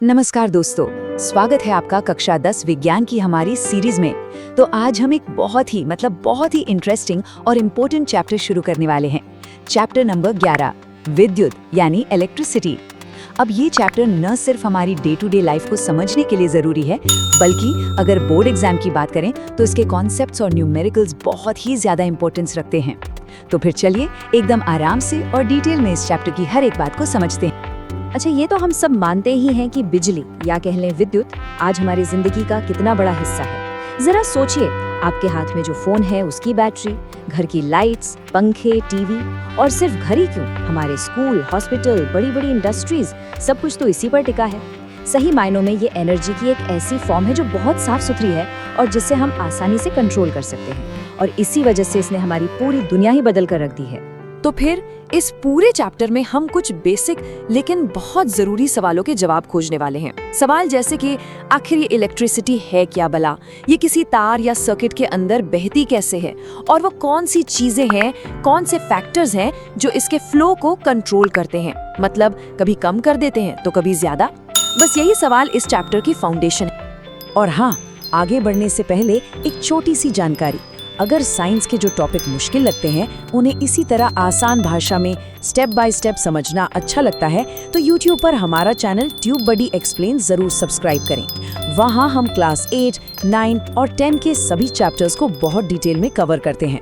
नमस्कार दोस्तों, स्वागत है आपका कक्षा 10 विज्ञान की हमारी सीरीज में। तो आज हम एक बहुत ही इंटरेस्टिंग और इम्पोर्टेंट चैप्टर शुरू करने वाले हैं। चैप्टर नंबर 11, विद्युत यानी इलेक्ट्रिसिटी। अब ये चैप्टर न सिर्फ हमारी डे टू डे लाइफ को समझने के लिए ज़रूरी है, बल्कि अगर बोर्ड एग्जाम की बात करें तो इसके कॉन्सेप्ट्स और न्यूमेरिकल्स बहुत ही ज़्यादा इंपॉर्टेंस रखते हैं। तो फिर चलिए एकदम आराम से और डिटेल में इस चैप्टर की हर एक बात को समझते हैं। अच्छा, ये तो हम सब मानते ही हैं कि बिजली या कह लें विद्युत आज हमारी जिंदगी का कितना बड़ा हिस्सा है। जरा सोचिए, आपके हाथ में जो फोन है उसकी बैटरी, घर की लाइट्स, पंखे, टीवी और सिर्फ घर ही क्यों, हमारे स्कूल, हॉस्पिटल, बड़ी बड़ी इंडस्ट्रीज, सब कुछ तो इसी पर टिका है। सही मायनों में ये एनर्जी की एक ऐसी फॉर्म है जो बहुत साफ सुथरी है और जिसे हम आसानी से कंट्रोल कर सकते हैं, और इसी वजह से इसने हमारी पूरी दुनिया ही बदल कर रख दी है। तो फिर इस पूरे चैप्टर में हम कुछ बेसिक लेकिन बहुत जरूरी सवालों के जवाब खोजने वाले हैं। सवाल जैसे कि आखिर ये इलेक्ट्रिसिटी है क्या भला, ये किसी तार या सर्किट के अंदर बहती कैसे है, और वो कौन सी चीजें हैं, कौन से फैक्टर्स हैं जो इसके फ्लो को कंट्रोल करते हैं, मतलब कभी कम कर देते हैं तो कभी ज्यादा। बस यही सवाल इस चैप्टर की फाउंडेशन है। और हाँ, आगे बढ़ने से पहले एक छोटी सी जानकारी। अगर साइंस के जो टॉपिक मुश्किल लगते हैं उन्हें इसी तरह आसान भाषा में स्टेप बाय स्टेप समझना अच्छा लगता है तो YouTube पर हमारा चैनल ट्यूब बडी एक्सप्लेन जरूर सब्सक्राइब करें। वहाँ हम क्लास 8, 9 और 10 के सभी चैप्टर्स को बहुत डिटेल में कवर करते हैं।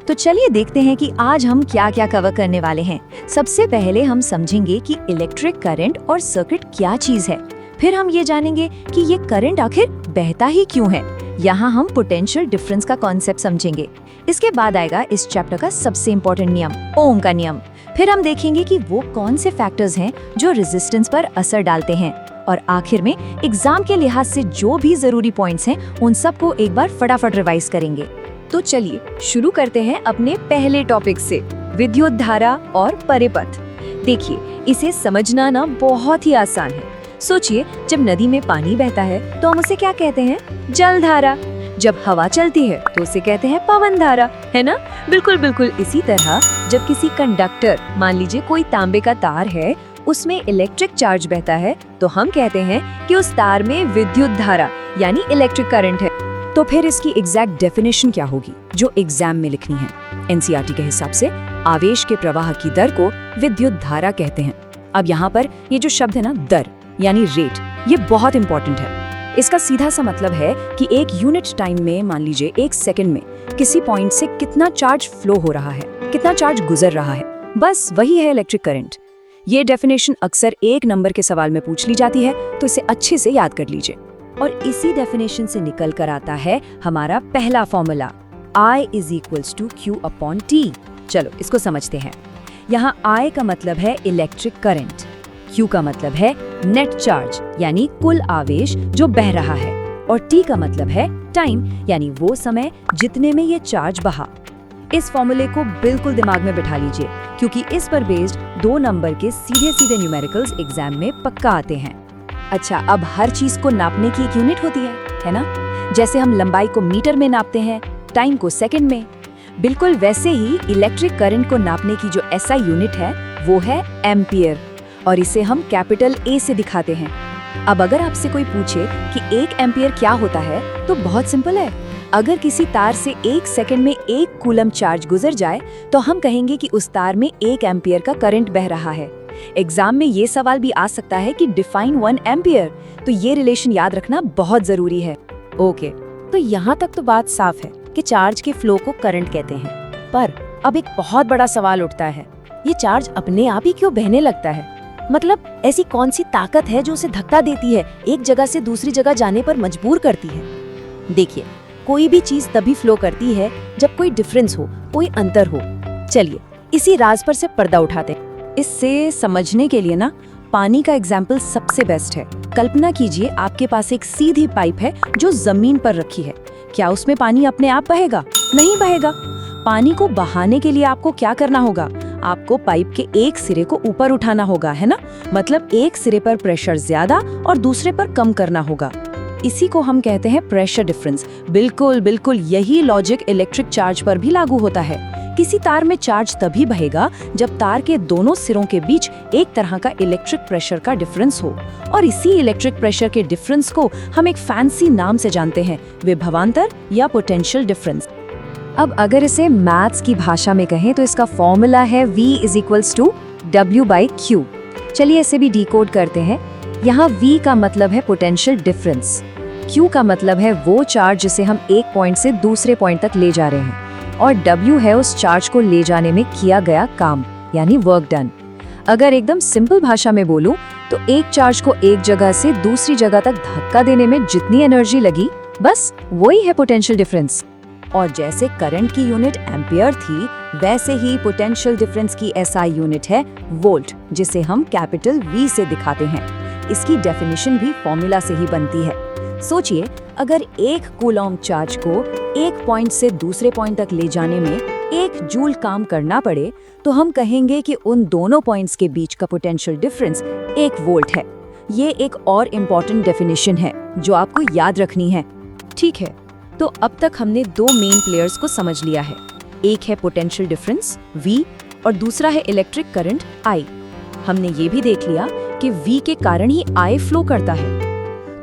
तो चलिए देखते हैं कि आज हम क्या क्या कवर करने वाले हैं। सबसे पहले हम समझेंगे कि इलेक्ट्रिक करंट और सर्किट क्या चीज है। फिर हम ये जानेंगे कि ये करंट आखिर बहता ही क्यों है। यहाँ हम पोटेंशियल डिफरेंस का कॉन्सेप्ट समझेंगे। इसके बाद आएगा इस चैप्टर का सबसे इम्पोर्टेंट नियम, ओम का नियम। फिर हम देखेंगे कि वो कौन से फैक्टर्स हैं जो रेजिस्टेंस पर असर डालते हैं, और आखिर में एग्जाम के लिहाज से जो भी जरूरी पॉइंट्स हैं उन सबको एक बार फटाफट रिवाइज करेंगे। तो चलिए शुरू करते हैं अपने पहले टॉपिक से, विद्युत धारा और परिपथ। देखिए, इसे समझना ना बहुत ही आसान है। सोचिए, जब नदी में पानी बहता है तो हम उसे क्या कहते हैं? जल धारा। जब हवा चलती है तो उसे कहते हैं पवन धारा, है ना? बिल्कुल इसी तरह जब किसी कंडक्टर, मान लीजिए कोई तांबे का तार है, उसमें इलेक्ट्रिक चार्ज बहता है तो हम कहते हैं कि उस तार में विद्युत धारा यानी इलेक्ट्रिक करंट है। तो फिर इसकी एग्जैक्ट डेफिनेशन क्या होगी जो एग्जाम में लिखनी है? एनसीईआरटी के हिसाब से आवेश के प्रवाह की दर को विद्युत धारा कहते हैं। अब यहाँ पर ये जो शब्द है ना, दर यानी रेट, ये बहुत इंपॉर्टेंट है। इसका सीधा सा मतलब है कि एक यूनिट टाइम में, मान लीजिए 1 सेकंड में, किसी पॉइंट से कितना चार्ज फ्लो हो रहा है, कितना चार्ज गुजर रहा है, बस वही है इलेक्ट्रिक करंट। ये डेफिनेशन अक्सर 1 नंबर के सवाल में पूछ ली जाती है, तो इसे अच्छे से याद कर लीजिए। और इसी डेफिनेशन से निकल कर आता है हमारा पहला फॉर्मूला, I = Q/T। चलो इसको समझते हैं। यहाँ I का मतलब है इलेक्ट्रिक करंट, Q का मतलब है नेट चार्ज यानी कुल आवेश जो बह रहा है, और T का मतलब है टाइम यानी वो समय जितने में ये चार्ज बहा। इस फॉर्मूले को बिल्कुल दिमाग में बिठा लीजिए, क्योंकि इस पर बेस्ड 2 नंबर के सीधे न्यूमेरिकल्स एग्जाम में पक्का आते हैं। अच्छा, अब हर चीज को नापने की एक यूनिट होती है ना? जैसे हम लंबाई को मीटर में नापते हैं, टाइम को सेकंड में, बिल्कुल वैसे ही इलेक्ट्रिक करंट को नापने की जो SI यूनिट है वो है एम्पियर, और इसे हम कैपिटल A से दिखाते हैं। अब अगर आपसे कोई पूछे कि 1 एम्पियर क्या होता है, तो बहुत सिंपल है। अगर किसी तार से 1 सेकंड में 1 कूलम चार्ज गुजर जाए तो हम कहेंगे कि उस तार में 1 एम्पियर का करंट बह रहा है। एग्जाम में ये सवाल भी आ सकता है कि डिफाइन 1 एम्पियर, तो ये रिलेशन याद रखना बहुत जरूरी है। ओके, तो यहाँ तक तो बात साफ है कि चार्ज के फ्लो को करंट कहते हैं। पर अब एक बहुत बड़ा सवाल उठता है, ये चार्ज अपने आप ही क्यों बहने लगता है? मतलब ऐसी कौन सी ताकत है जो उसे धक्का देती है, एक जगह से दूसरी जगह जाने पर मजबूर करती है? देखिए, कोई भी चीज तभी फ्लो करती है जब कोई डिफरेंस हो, कोई अंतर हो। चलिए इसी राज पर से पर्दा उठाते हैं। इससे समझने के लिए ना, पानी का एग्जाम्पल सबसे बेस्ट है। कल्पना कीजिए, आपके पास एक सीधी पाइप है जो जमीन पर रखी है। क्या उसमें पानी अपने आप बहेगा? नहीं बहेगा। पानी को बहाने के लिए आपको क्या करना होगा? आपको पाइप के एक सिरे को ऊपर उठाना होगा, है ना? मतलब एक सिरे पर प्रेशर ज्यादा और दूसरे पर कम करना होगा। इसी को हम कहते हैं प्रेशर डिफरेंस। बिल्कुल यही लॉजिक इलेक्ट्रिक चार्ज पर भी लागू होता है। किसी तार में चार्ज तभी बहेगा जब तार के दोनों सिरों के बीच एक तरह का इलेक्ट्रिक प्रेशर का डिफरेंस हो, और इसी इलेक्ट्रिक प्रेशर के डिफरेंस को हम एक फैंसी नाम से जानते हैं, विभवांतर या पोटेंशियल डिफरेंस। अब अगर इसे मैथ्स की भाषा में कहें तो इसका फॉर्मूला है V = W/Q। चलिए इसे भी डिकोड करते हैं। यहाँ V का मतलब है पोटेंशियल डिफरेंस, Q का मतलब है वो चार्ज जिसे हम एक पॉइंट से दूसरे पॉइंट तक ले जा रहे हैं, और W है उस चार्ज को ले जाने में किया गया काम, यानी वर्क डन। अगर एकदम सिंपल भाषा में बोलूं तो एक चार्ज को एक जगह से दूसरी जगह तक धक्का देने में जितनी एनर्जी लगी, बस वही है पोटेंशियल डिफरेंस। और जैसे करंट की यूनिट एम्पियर थी, वैसे ही पोटेंशियल डिफरेंस की SI यूनिट है वोल्ट, जिसे हम कैपिटल V से दिखाते हैं। इसकी डेफिनेशन भी फॉर्मूला से ही बनती है। सोचिए, अगर एक कूलॉम चार्ज को एक पॉइंट से दूसरे पॉइंट तक ले जाने में 1 जूल काम करना पड़े, तो हम कहेंगे कि उन दोनों पॉइंट्स के बीच का पोटेंशियल डिफरेंस 1 वोल्ट है। ये एक और इम्पॉर्टेंट डेफिनेशन है जो आपको याद रखनी है। ठीक है, तो अब तक हमने 2 मेन प्लेयर्स को समझ लिया है। एक है पोटेंशियल डिफरेंस V और दूसरा है इलेक्ट्रिक करंट I। हमने ये भी देख लिया कि V के कारण ही I फ्लो करता है।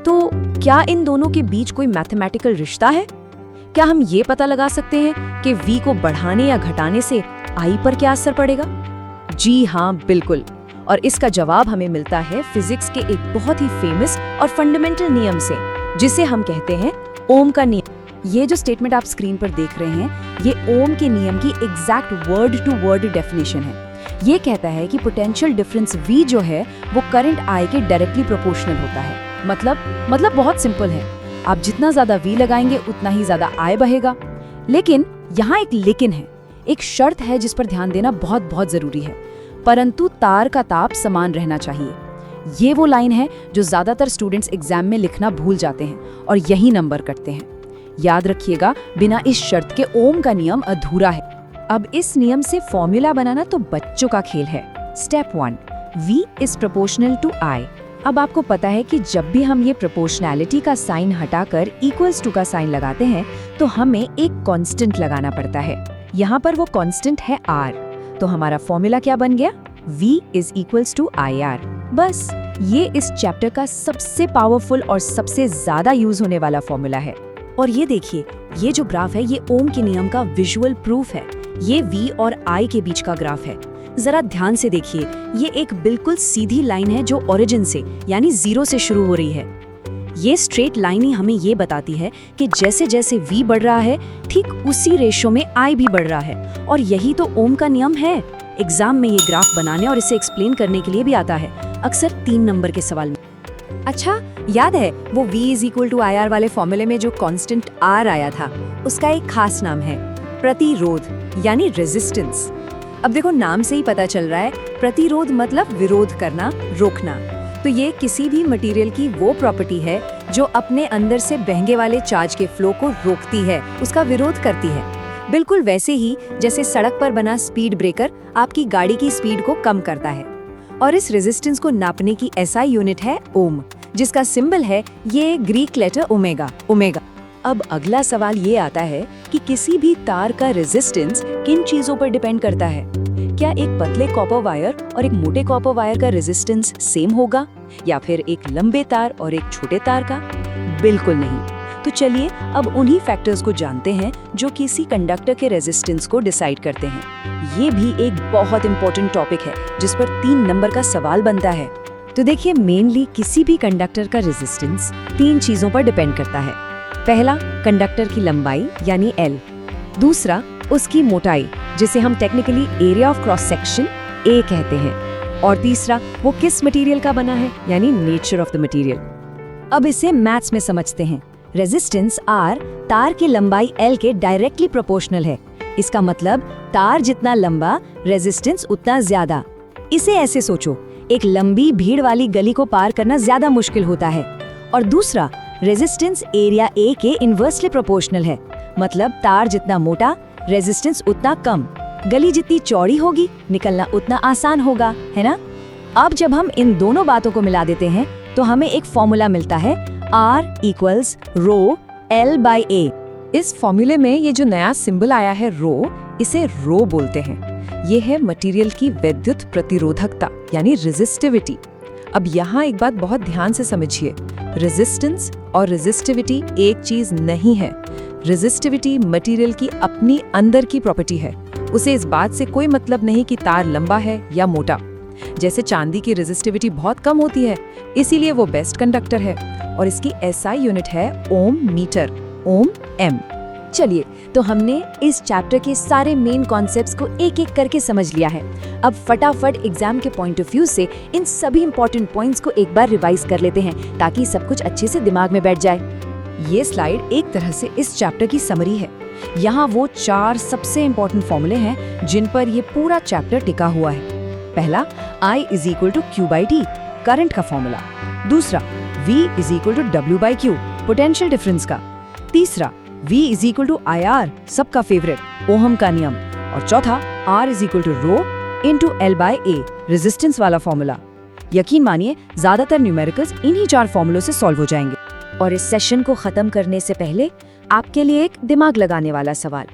तो क्या इन दोनों के बीच कोई मैथमेटिकल रिश्ता है? क्या हम ये पता लगा सकते हैं कि V को बढ़ाने या घटाने से I पर क्या असर पड़ेगा? जी हाँ, बिल्कुल। और इसका जवाब हमें मिलता है फिजिक्स के एक बहुत ही फेमस और फंडामेंटल नियम से, जिसे हम कहते हैं ओम का नियम। ये जो स्टेटमेंट आप स्क्रीन पर देख रहे हैं, ये ओम के नियम की exact word to word definition है। ये कहता है कि पोटेंशियल डिफरेंस V जो है वो करंट I के डायरेक्टली प्रोपोर्शनल होता है। मतलब बहुत सिंपल है, आप जितना ज्यादा V लगाएंगे उतना ही ज्यादा I बहेगा। लेकिन यहाँ एक लेकिन है, एक शर्त है जिस पर ध्यान देना बहुत बहुत जरूरी है। परंतु तार का ताप समान रहना चाहिए। ये वो लाइन है जो ज्यादातर स्टूडेंट्स एग्जाम में लिखना भूल जाते हैं और यही नंबर कटते हैं। याद रखिएगा, बिना इस शर्त के ओम का नियम अधूरा है। अब इस नियम से फॉर्मूला बनाना तो बच्चों का खेल है। Step 1, V is proportional to I। अब आपको पता है कि जब भी हम ये प्रोपोर्शनैलिटी का साइन हटाकर इक्वल्स टू का साइन लगाते हैं तो हमें एक कांस्टेंट लगाना पड़ता है। यहाँ पर वो कांस्टेंट है R। तो हमारा फॉर्मूला क्या बन गया? V is equals to IR। बस ये इस चैप्टर का सबसे पावरफुल और सबसे ज्यादा यूज होने वाला फॉर्मूला है। और ये देखिए, ये जो ग्राफ है ये ओम के नियम का विजुअल प्रूफ है। ये V और I के बीच का ग्राफ है। जरा ध्यान से देखिए, ये एक बिल्कुल सीधी लाइन है जो ओरिजिन से यानी 0 से शुरू हो रही है। ये स्ट्रेट लाइन ही हमें ये बताती है कि जैसे जैसे V बढ़ रहा है, ठीक उसी रेशो में I भी बढ़ रहा है। और यही तो ओम का नियम है। एग्जाम में ये ग्राफ बनाने और इसे एक्सप्लेन करने के लिए भी आता है, अक्सर 3 नंबर के सवाल में। अच्छा, याद है वो V = IR वाले फॉर्मूले में जो कांस्टेंट R आया था, उसका एक खास नाम है प्रतिरोध यानी रेजिस्टेंस। अब देखो, नाम से ही पता चल रहा है, प्रतिरोध मतलब विरोध करना, रोकना। तो ये किसी भी मटेरियल की वो प्रॉपर्टी है जो अपने अंदर से बहने वाले चार्ज के फ्लो को रोकती है, उसका विरोध करती है। बिल्कुल वैसे ही जैसे सड़क पर बना स्पीड ब्रेकर आपकी गाड़ी की स्पीड को कम करता है। और इस रेजिस्टेंस को नापने की SI यूनिट है ओम, जिसका सिंबल है ये ग्रीक लेटर ओमेगा। अब अगला सवाल ये आता है कि किसी भी तार का रेजिस्टेंस किन चीजों पर डिपेंड करता है? क्या एक पतले कॉपर वायर और एक मोटे कॉपर वायर का रेजिस्टेंस सेम होगा, या फिर एक लंबे तार और एक छोटे तार का? बिल्कुल नहीं। तो चलिए अब उन्हीं फैक्टर्स को जानते हैं जो किसी कंडक्टर के रेजिस्टेंस को डिसाइड करते हैं। ये भी एक बहुत इंपॉर्टेंट टॉपिक है जिस पर 3 नंबर का सवाल बनता है। तो देखिए, मेनली किसी भी कंडक्टर का रेजिस्टेंस 3 चीजों पर डिपेंड करता है। पहला, कंडक्टर की लंबाई यानी L। दूसरा, उसकी मोटाई जिसे हम technically area of cross section A कहते हैं। और तीसरा, वो किस मटेरियल का बना है यानी नेचर ऑफ द मटेरियल। अब इसे मैथ्स में समझते हैं। रेजिस्टेंस R तार की लंबाई L के डायरेक्टली प्रोपोर्शनल है। इसका मतलब तार जितना लंबा, रेजिस्टेंस उतना ज्यादा। इसे ऐसे सोचो, एक लंबी भीड़ वाली गली को पार करना ज्यादा मुश्किल होता है। और दूसरा, रेजिस्टेंस एरिया A के इनवर्सली प्रोपोर्शनल है। मतलब तार जितना मोटा, रेजिस्टेंस उतना कम। गली जितनी चौड़ी होगी, निकलना उतना आसान होगा, है ना? अब जब हम इन दोनों बातों को मिला देते हैं तो हमें एक फॉर्मूला मिलता है R = ρ L/A। इस फॉर्मूले में ये जो नया सिंबल आया है रो, इसे रो बोलते हैं। ये है मटेरियल की विद्युत प्रतिरोधकता यानी रेजिस्टिविटी। अब यहाँ एक बात बहुत ध्यान से समझिए, रेजिस्टेंस और रेजिस्टिविटी एक चीज नहीं है। रेजिस्टिविटी मटेरियल की अपनी अंदर की प्रॉपर्टी है। उसे इस बात से कोई मतलब नहीं कि तार लंबा है या मोटा। जैसे चांदी की रेजिस्टिविटी बहुत कम होती है, इसीलिए वो बेस्ट कंडक्टर है, और इसकी एसआई यूनिट है ओम मीटर, ओम एम। चलिए, तो हमने इस चैप्टर के सारे मेन कॉन्सेप्ट्स को एक एक करके समझ लिया है। अब फटाफट एग्जाम के पॉइंट ऑफ व्यू से इन सभी इंपॉर्टेंट पॉइंट्स को एक बार रिवाइज कर लेते हैं ताकि सब कुछ अच्छे से दिमाग में बैठ जाए। ये स्लाइड एक तरह से इस चैप्टर की समरी है। यहाँ वो 4 सबसे इंपॉर्टेंट फॉर्मूले हैं जिन पर ये पूरा चैप्टर टिका हुआ है। पहला, I = Q/T, करंट का फॉर्मूला। दूसरा, V = W/Q, पोटेंशियल डिफरेंस का। तीसरा, V = IR, सबका फेवरेट, ओहम का नियम। और चौथा, R = ρ × L/A, रेजिस्टेंस वाला फॉर्मूला। यकीन मानिए, ज्यादातर न्यूमेरिकल्स इन्हीं 4 फॉर्मूलों से सॉल्व हो जाएंगे। और इस सेशन को खत्म करने से पहले आपके लिए एक दिमाग लगाने वाला सवाल।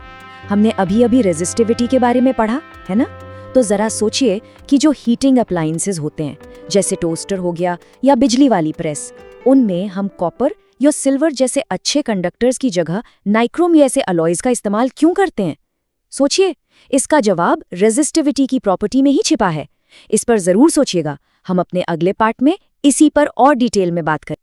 हमने अभी रेजिस्टिविटी के बारे में पढ़ा है ना? तो जरा सोचिए कि जो हीटिंग अप्लायंसेस होते हैं, जैसे टोस्टर हो गया या बिजली वाली प्रेस, उनमें हम कॉपर या सिल्वर जैसे अच्छे कंडक्टर्स की जगह नाइक्रोम जैसे अलॉयज का इस्तेमाल क्यों करते हैं? सोचिए, इसका जवाब रेजिस्टिविटी की प्रॉपर्टी में ही छिपा है। इस पर जरूर सोचिएगा। हम अपने अगले पार्ट में इसी पर और डिटेल में बात करें।